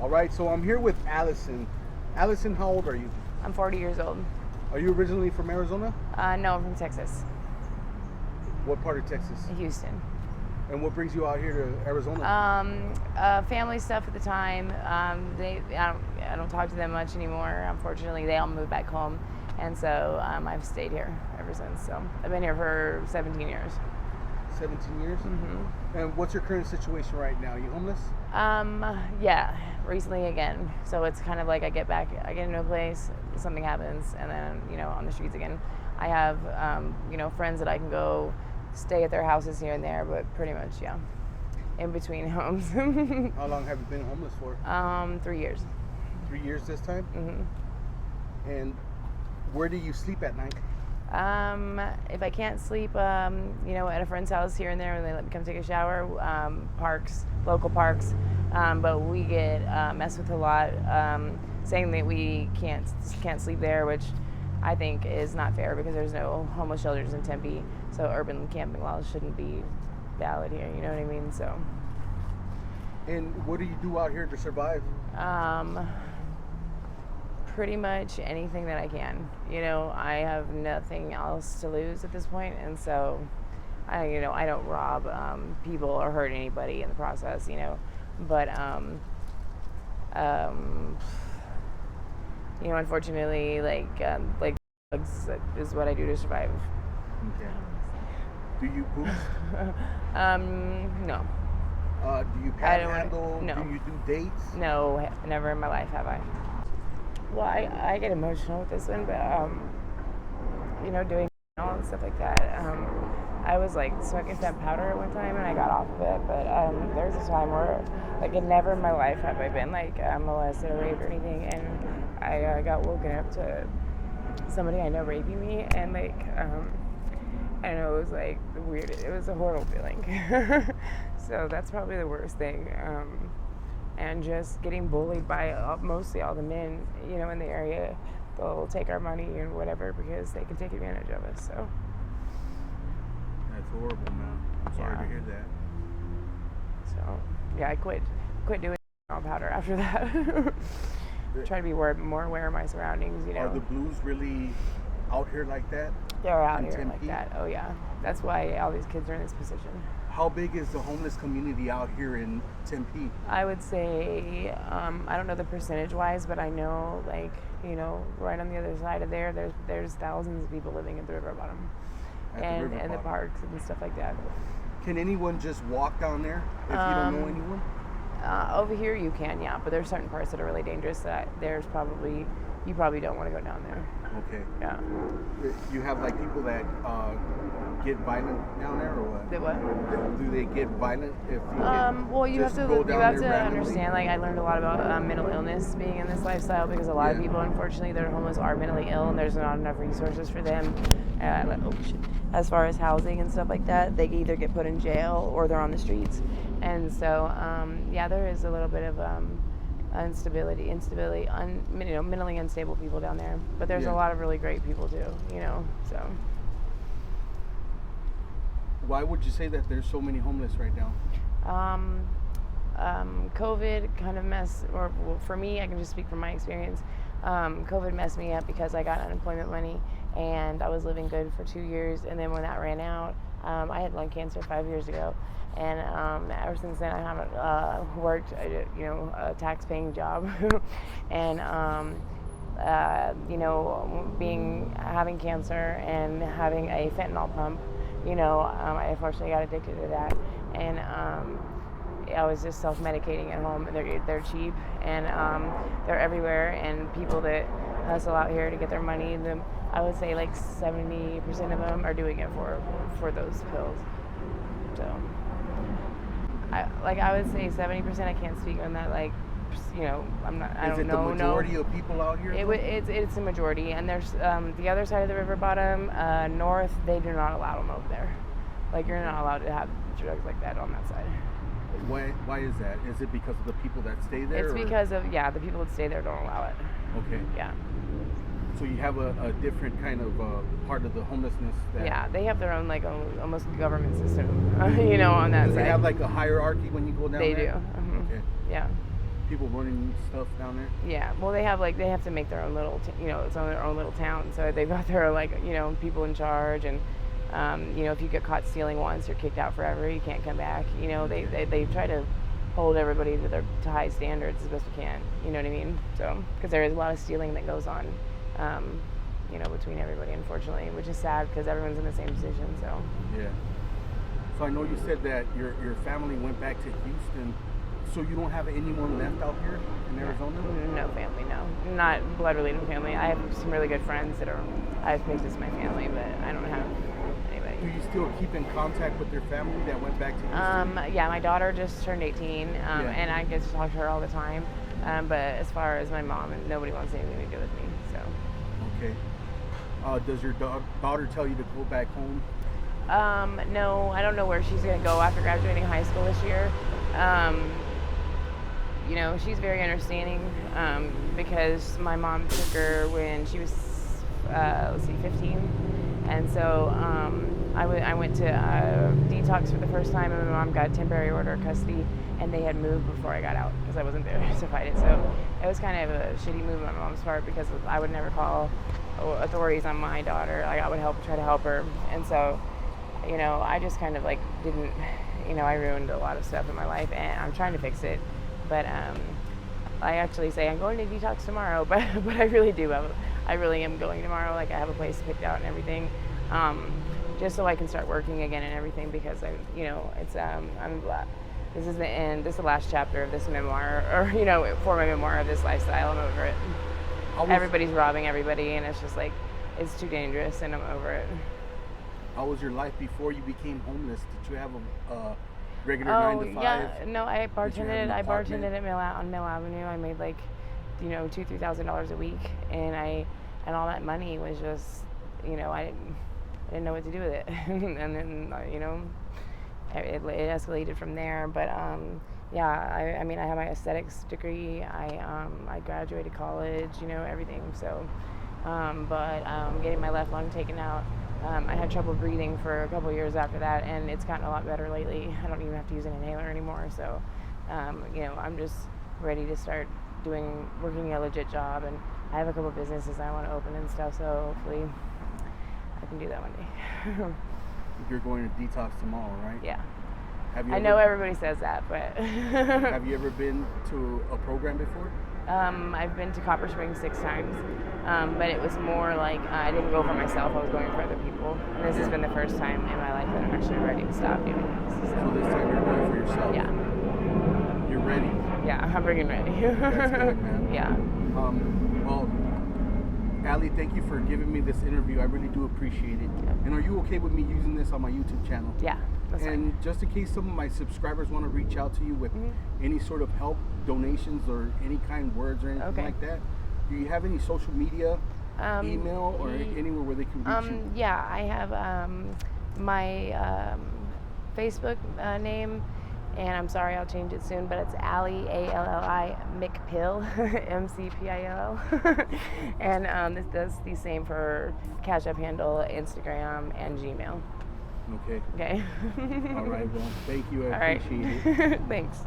All right, so I'm here with Allison. Allison, how old are you? I'm 40 years old. Are you originally from Arizona? No, I'm from Texas, What part of Texas? Houston. And what brings you out here to Arizona? Family stuff at the time. I don't talk to them much anymore. Unfortunately, they all moved back home, and so I've stayed here ever since. So I've been here for 17 years. 17 years? Mm-hmm. And what's your current situation right now? Are you homeless? Yeah, recently again. So it's kind of like I get into a place, something happens, and then, on the streets again. I have, friends that I can go stay at their houses here and there, but pretty much, yeah, in between homes. How long have you been homeless for? 3 years. 3 years this time? Mm-hmm. And where do you sleep at night? If I can't sleep, at a friend's house here and there, when they let me come take a shower, local parks, but we get messed with a lot, saying that we can't sleep there, which I think is not fair because there's no homeless shelters in Tempe, so urban camping laws shouldn't be valid here. You know what I mean? So. And what do you do out here to survive? Pretty much anything that I can. I have nothing else to lose at this point, and so I don't rob people or hurt anybody in the process. But unfortunately, like drugs is what I do to survive. Okay. Do you boost? No. Do you panhandle? No. Do you do dates? No, never in my life have I. Well, I get emotional with this one, but doing all and stuff like that. I was like smoking fat powder at one time, and I got off of it. But there's a time where, never in my life have I been molested or raped or anything, and I got woken up to somebody I know raping me, and I don't know, it was weird. It was a horrible feeling. So that's probably the worst thing. And just getting bullied by mostly all the men, in the area. They'll take our money and whatever because they can take advantage of us. So that's horrible, man. I'm sorry to hear that. So yeah, I quit doing powder after that. Try to be more aware of my surroundings. Are the blues really out here like that? They're out here like that. Oh yeah, that's why all these kids are in this position. How big is the homeless community out here in Tempe? I would say, I don't know the percentage-wise, but I know, right on the other side of there's thousands of people living at the river bottom, and the parks and stuff like that. Can anyone just walk down there if you don't know anyone? Over here you can, yeah, but there's certain parts that are really dangerous that you probably don't want to go down there. Okay. Yeah. You have people that get violent down there, or what? They what? Do they get violent if you well, you have to understand. I learned a lot about mental illness being in this lifestyle because a lot of people, unfortunately, that are homeless are mentally ill, and there's not enough resources for them. As far as housing and stuff like that, they either get put in jail or they're on the streets, and so there is a little bit of instability, mentally unstable people down there. But there's a lot of really great people too, so. Why would you say that there's so many homeless right now? COVID kind of for me, I can just speak from my experience. COVID messed me up because I got unemployment money and I was living good for 2 years, and then when that ran out, I had lung cancer 5 years ago, and ever since then I haven't worked a tax-paying job, and having cancer and having a fentanyl pump, I unfortunately got addicted to that, and I was just self-medicating at home. They're cheap, and they're everywhere, and people that hustle out here to get their money, I would say 70% of them are doing it for those pills. So I would say 70%. I can't speak on that. I'm not. I don't know. Is it the majority of people out here? It's a majority, and there's the other side of the river bottom, north. They do not allow them over there. You're not allowed to have drugs like that on that side. Why is that? Is it because of the people that stay there? It's because of the people that stay there don't allow it. Okay. Yeah. So you have a different kind of part of the homelessness. They have their own almost government system, on that side. Do they have a hierarchy when you go down there? They do. Okay. Yeah. people running stuff down there? Yeah, well, they have to make their own little, it's on their own little town. So they've got their people in charge, and if you get caught stealing once, you're kicked out forever. You can't come back. They try to hold everybody to high standards as best we can. You know what I mean? So because there is a lot of stealing that goes on, between everybody, unfortunately, which is sad because everyone's in the same position. So yeah. So I know you said that your family went back to Houston. So you don't have anyone left out here in Arizona? No family, no. Not blood-related family. I have some really good friends that I've picked as my family, but I don't have anybody. Do you still keep in contact with your family that went back to Houston? Yeah, my daughter just turned 18, and I get to talk to her all the time. But as far as my mom, nobody wants anything to do with me, so. Okay. Does your daughter tell you to go back home? No, I don't know where she's going to go after graduating high school this year. She's very understanding because my mom took her when she was, 15. And so I went to detox for the first time, and my mom got temporary order of custody, and they had moved before I got out because I wasn't there to fight it. So it was kind of a shitty move on my mom's part because I would never call authorities on my daughter. Like, I would try to help her. And so, I just kind of didn't, I ruined a lot of stuff in my life, and I'm trying to fix it. But I actually say I'm going to detox tomorrow, but I really do. I really am going tomorrow. I have a place picked out and everything, just so I can start working again and everything, because this is the end. This is the last chapter of this memoir, or for my memoir of this lifestyle. I'm over it. Everybody's robbing everybody, and it's just it's too dangerous, and I'm over it. How was your life before you became homeless? Did you have a regular 9 to 5? Yeah, no, I bartended at on Mill Avenue. I made $2,000-$3,000 a week, and all that money was just, I didn't know what to do with it. And then it escalated from there. But I have my aesthetics degree. I graduated college, everything. So, getting my left lung taken out. I had trouble breathing for a couple years after that, and it's gotten a lot better lately. I don't even have to use an inhaler anymore. So, I'm just ready to start working a legit job, and I have a couple businesses I want to open and stuff. So hopefully, I can do that one day. You're going to detox tomorrow, right? Yeah. I know everybody says that, but have you ever been to a program before? I've been to Copper Springs 6 times, but it was more I didn't go for myself. I was going for other people. And this has been the first time in my life that I'm actually ready to stop doing this. So this time you're going for yourself? Yeah. You're ready? Yeah, I'm freaking ready. That's good, man. Yeah. Well, Allie, thank you for giving me this interview. I really do appreciate it. Yeah. And are you okay with me using this on my YouTube channel? Yeah. That's and fine. Just in case some of my subscribers want to reach out to you with any sort of help, donations, or any kind words or anything like that, do you have any social media, email, or anywhere where they can reach you? Yeah, I have my Facebook name, and I'm sorry, I'll change it soon, but it's Allie, Alli McPill, MCPIL. And that's the same for Cash App handle, Instagram, and Gmail. Okay. Okay. All right, well, thank you. I All right. appreciate it. Thanks.